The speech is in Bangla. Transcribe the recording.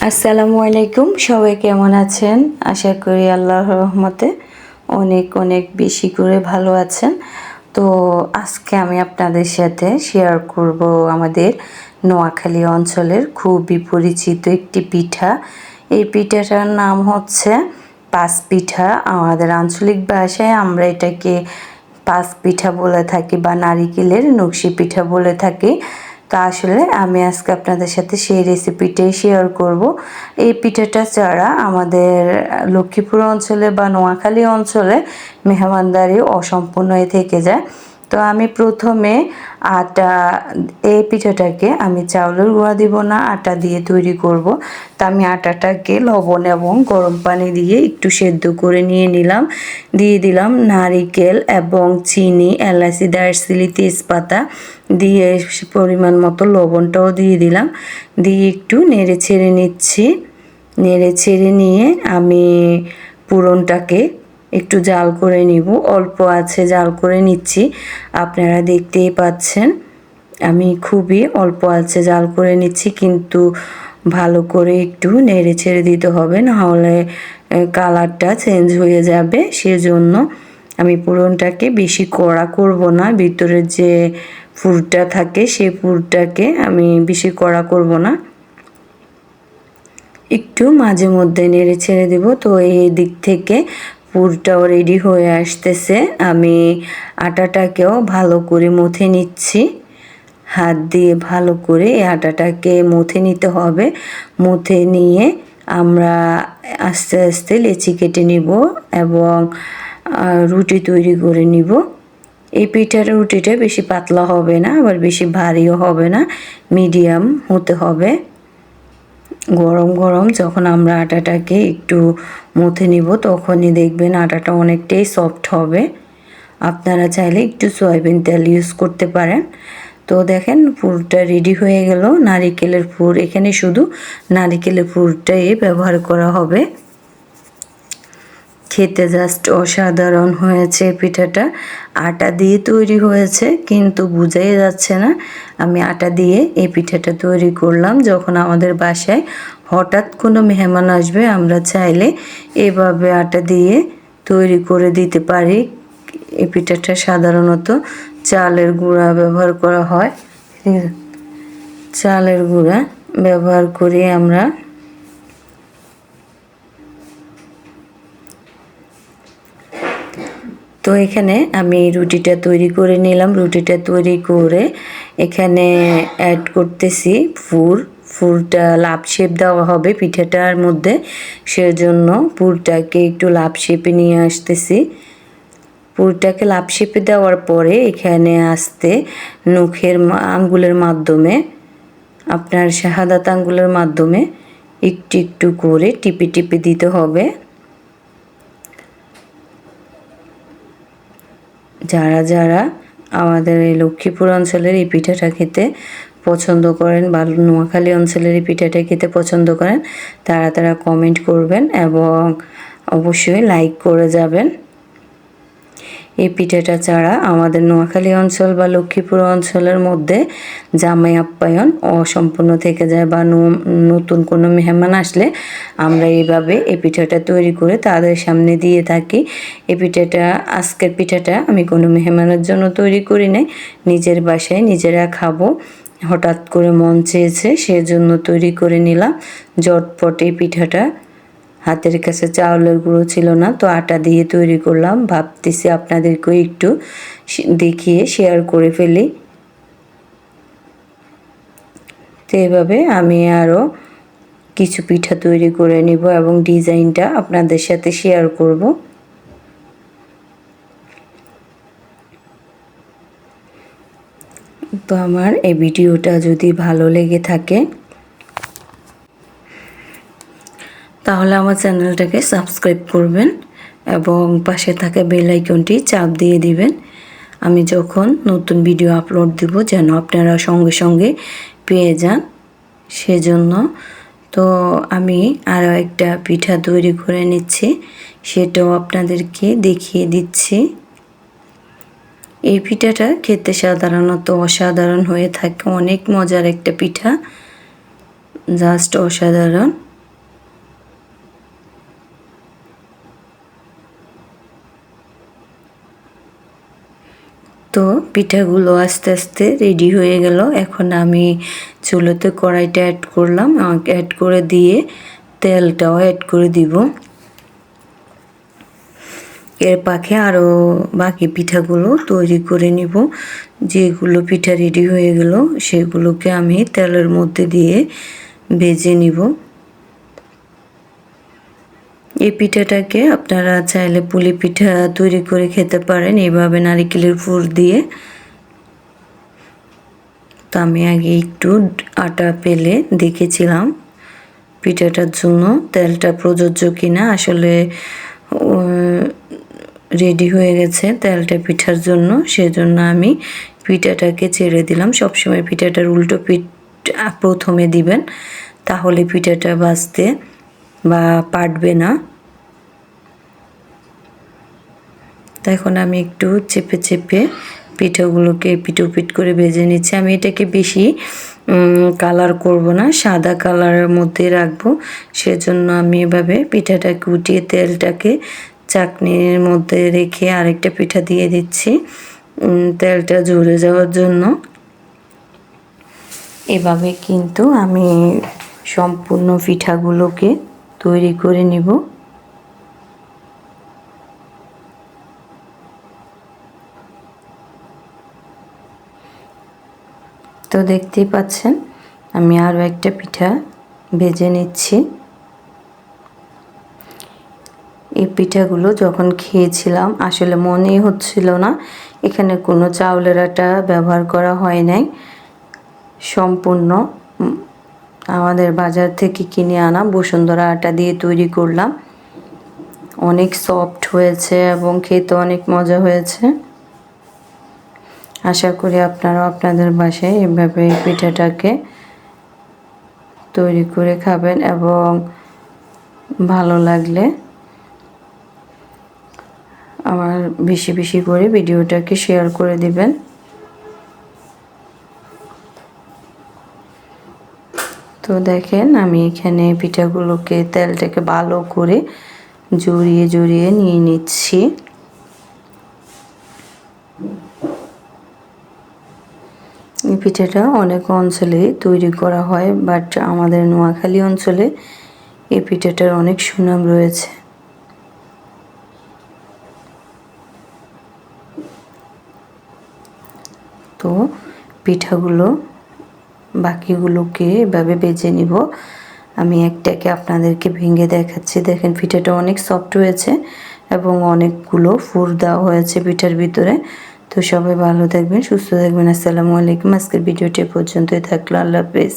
আসসালামু আলাইকুম, সবাই কেমন আছেন? আশা করি আল্লাহর রহমতে অনেক অনেক বেশি করে ভালো আছেন। তো আজকে আমি আপনাদের সাথে শেয়ার করব আমাদের নোয়াখালী অঞ্চলের খুবই পরিচিত একটি পিঠা। এই পিঠাটার নাম হচ্ছে পাঁচ পিঠা। আমাদের আঞ্চলিক ভাষায় আমরা এটাকে পাঁচ পিঠা বলে থাকি বা নারিকেলের নকশি পিঠা বলে থাকি। তো আসলে আমি আজকে আপনাদের সাথে সেই রেসিপিটাই শেয়ার করব। এই পিঠাটা ছাড়া আমাদের লক্ষ্মীপুর অঞ্চলে বা নোয়াখালী অঞ্চলে মেহমানদারি অসম্পূর্ণই থেকে যায়। তো আমি প্রথমে এই পিঠাটাকে আমি চাউলের গুঁড়া দিব না, আটা দিয়ে তৈরি করব। তো আমি আটাটাকে লবণ এবং গরম পানি দিয়ে একটু সেদ্ধ করে নিয়ে নিলাম। দিয়ে দিলাম নারিকেল এবং চিনি, এলাচি, দারচিনি, তেজপাতা দিয়ে পরিমাণ মতো লবণটাও দিয়ে দিলাম। দিয়ে একটু নেড়ে ছেড়ে নিচ্ছি। নেড়ে ছেড়ে নিয়ে আমি পুরনটাকে একটু জাল করে নিব। অল্প আছে জাল করে নিচ্ছি, আপনারা দেখতেই পাচ্ছেন। আমি খুবই অল্প আছে জাল করে নিচ্ছি, কিন্তু ভালো করে একটু নেড়ে ছেড়ে দিতে হবে, নাহলে কালারটা চেঞ্জ হয়ে যাবে। সেজন্য আমি পুরনটাকে বেশি কড়া করব না, ভিতরের যে পুরটা থাকে সেই পুরটাকে আমি বেশি কড়া করব না, একটু মাঝে মধ্যে নেড়ে ছেড়ে দেব। তো এই দিক থেকে পুরটাও রেডি হয়ে আসতেছে। আমি আটাটাকেও ভালো করে মথে নিচ্ছি, হাত দিয়ে ভালো করে এই আটাটাকে মথে নিতে হবে। মথে নিয়ে আমরা আস্তে আস্তে লেচি কেটে নিব এবং রুটি তৈরি করে নিব। এই পিঠার রুটিটা বেশি পাতলা হবে না, আবার বেশি ভারীও হবে না, মিডিয়াম হতে হবে। গরম গরম যখন আমরা আটাটাকে একটু মথে নিব, তখনই দেখবেন আটাটা অনেকটাই সফট হবে। আপনারা চাইলে একটু সয়াবিন তেল ইউজ করতে পারেন। তো দেখেন পুরটা রেডি হয়ে গেল। নারিকেলের পুর, এখানে শুধু নারিকেলের পুরটাই ব্যবহার করা হবে। খেতে জাস্ট অসাধারণ হয়েছে পিঠাটা। আটা দিয়ে তৈরি হয়েছে, কিন্তু বোঝাই যাচ্ছে না আমি আটা দিয়ে এই পিঠাটা তৈরি করলাম। যখন আমাদের বাসায় হঠাৎ কোনো মেহমান আসবে, আমরা চাইলে এভাবে আটা দিয়ে তৈরি করে দিতে পারি। এই পিঠাটা সাধারণত চালের গুঁড়া ব্যবহার করা হয়। চালের গুঁড়া ব্যবহার করে আমরা তো এখানে আমি রুটিটা তৈরি করে নিলাম। রুটিটা তৈরি করে এখানে অ্যাড করতেছি পুরটা লাভ শেপ দেওয়া হবে পিঠাটার মধ্যে, সেজন্য পুরটাকে একটু লাভ শেপে নিয়ে আসতেছি। পুরটাকে লাভ শেপে দেওয়ার পরে এখানে আস্তে নখের আঙ্গুলের মাধ্যমে, আপনার শাহাদাত আঙ্গুলের মাধ্যমে একটু একটু করে টিপে টিপে দিতে হবে। যারা যারা আমাদের এই লক্ষ্মীপুর অঞ্চলের এই পিঠাটা খেতে পছন্দ করেন বা নোয়াখালী অঞ্চলের এই পিঠাটা খেতে পছন্দ করেন, তারা কমেন্ট করবেন এবং অবশ্যই লাইক করে যাবেন। এই পিঠাটা ছাড়া আমাদের নোয়াখালী অঞ্চল বা লক্ষ্মীপুর অঞ্চলের মধ্যে জামাই আপ্যায়ন অসম্পূর্ণ থেকে যায়, বা নতুন কোনো মেহমান আসলে আমরা এইভাবে এই পিঠাটা তৈরি করে তাদের সামনে দিয়ে থাকি। এই পিঠাটা, আজকের পিঠাটা আমি কোনো মেহমানের জন্য তৈরি করি নাই, নিজের বাসায় নিজেরা খাবো। হঠাৎ করে মন চেয়েছে, সেজন্য তৈরি করে নিলাম ঝটপট এই পিঠাটা। হাতের কাছে চাউলের গুঁড়ো ছিল না, তো আটা দিয়ে তৈরি করলাম। ভাবতেছি আপনাদেরকেও একটু দেখিয়ে শেয়ার করে ফেলি। তো এভাবে আমি আরও কিছু পিঠা তৈরি করে নিব এবং ডিজাইনটা আপনাদের সাথে শেয়ার করব। তো আমার এই ভিডিওটা যদি ভালো লেগে থাকে, তাহলে আমার চ্যানেলটাকে সাবস্ক্রাইব করবেন এবং পাশে থাকা বেল আইকনটি চাপ দিয়ে দিবেন। আমি যখন নতুন ভিডিও আপলোড দিব যেন আপনারা সঙ্গে সঙ্গে পেয়ে যান, সেজন্য। তো আমি আরও একটা পিঠা তৈরি করে নিচ্ছি, সেটাও আপনাদেরকে দেখিয়ে দিচ্ছি। এই পিঠাটা খেতে সাধারণত অসাধারণ হয়ে থাকে, অনেক মজার একটা পিঠা, জাস্ট অসাধারণ। পিঠাগুলো আস্তে আস্তে রেডি হয়ে গেল। এখন আমি চুলোতে কড়াইটা অ্যাড করলাম, অ্যাড করে দিয়ে তেলটাও অ্যাড করে দিব। এর পাখে আরও বাকি পিঠাগুলো তৈরি করে নিব। যেগুলো পিঠা রেডি হয়ে গেল সেগুলোকে আমি তেলের মধ্যে দিয়ে ভেজে নিব। এই পিঠাটাকে আপনারা চাইলে পুলি পিঠা তৈরি করে খেতে পারেন এইভাবে নারিকেলের পুর দিয়ে। তো আমি আগে একটু আটা পেলে দেখেছিলাম পিঠাটার জন্য তেলটা প্রযোজ্য কিনা। আসলে রেডি হয়ে গেছে তেলটা পিঠার জন্য, সেজন্য আমি পিঠাটাকে ছেড়ে দিলাম। সবসময় পিঠাটার উল্টো পিঠ প্রথমে দিবেন, তাহলে পিঠাটা ভাজতে বা পাটবে না। তো এখন আমি একটু চেপে চেপে পিঠাগুলোকে পিট করে ভেজে নিচ্ছি। আমি এটাকে বেশি কালার করব না, সাদা কালারের মধ্যে রাখবো। সেজন্য আমি এভাবে পিঠাটাকে উঠিয়ে তেলটাকে চাকনির মধ্যে রেখে আরেকটা পিঠা দিয়ে দিচ্ছি তেলটা ঝরে যাওয়ার জন্য। এভাবে কিন্তু আমি সম্পূর্ণ পিঠাগুলোকে তৈরি করে নিব। তো দেখতেই পাচ্ছেন আমি আরও একটা পিঠা ভেজে নিচ্ছি। এই পিঠাগুলো যখন খেয়েছিলাম আসলে মনেই হচ্ছিল না এখানে কোনো চাউলের আটা ব্যবহার করা হয় নাই, সম্পূর্ণ আমাদের বাজার থেকে কিনে আনা বসুন্ধরা আটা দিয়ে তৈরি করলাম। অনেক সফট হয়েছে এবং খেতে অনেক মজা হয়েছে। আশা করি আপনারাও আপনাদের বাসায় এভাবে পিঠাটাকে তৈরি করে খাবেন এবং ভালো লাগলে আমার বেশি বেশি করে ভিডিওটাকে শেয়ার করে দিবেন। তো দেখেন আমি এখানে পিঠাগুলোকে তেলটাকে ভালো করে জড়িয়ে জড়িয়ে নিয়ে নিচ্ছি। এই পিঠাটা অনেক অঞ্চলে তৈরি করা হয়, বাট আমাদের নোয়াখালী অঞ্চলে এই পিঠাটার অনেক সুনাম রয়েছে। তো পিঠাগুলো বাকিগুলোকে এভাবে বেজে নিব। আমি একটাকে আপনাদেরকে ভেঙে দেখাচ্ছি। দেখেন পিঠাটা অনেক সফট হয়েছে এবং অনেকগুলো ফুর দেওয়া হয়েছে পিঠার ভিতরে। তো সবাই ভালো থাকবেন, সুস্থ থাকবেন। আসসালামু আলাইকুম। আজকের ভিডিওটি পর্যন্তই থাকলো। আল্লাহ হাফেজ।